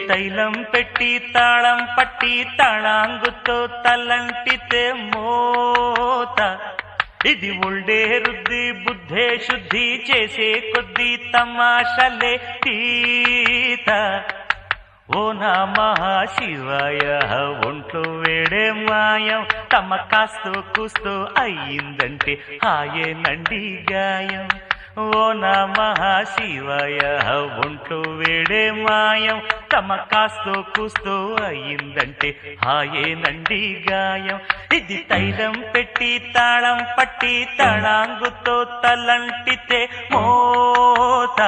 తైలం పెట్టి తాళం పట్టి తాళాంగుతో తలంటితే మోత ఇది ఒళ్ళే రుద్ది బుద్ధే శుద్ధి చేసే కొద్ది తమాషలే తీత ఓ నమః శివాయ ఒంట్లో వేడే మాయం తమ కాస్తో కూస్తో అయ్యిందంటే హాయేనండి గాయం ఓ నమః శివాయ ఒంట్లో వేడే మాయం తమ కాస్తో కూస్తో అయ్యిందంటే హాయేనండి గాయం ఇది తైలం పెట్టి తాళం పట్టి తళాంగుతో తలంటితే మోత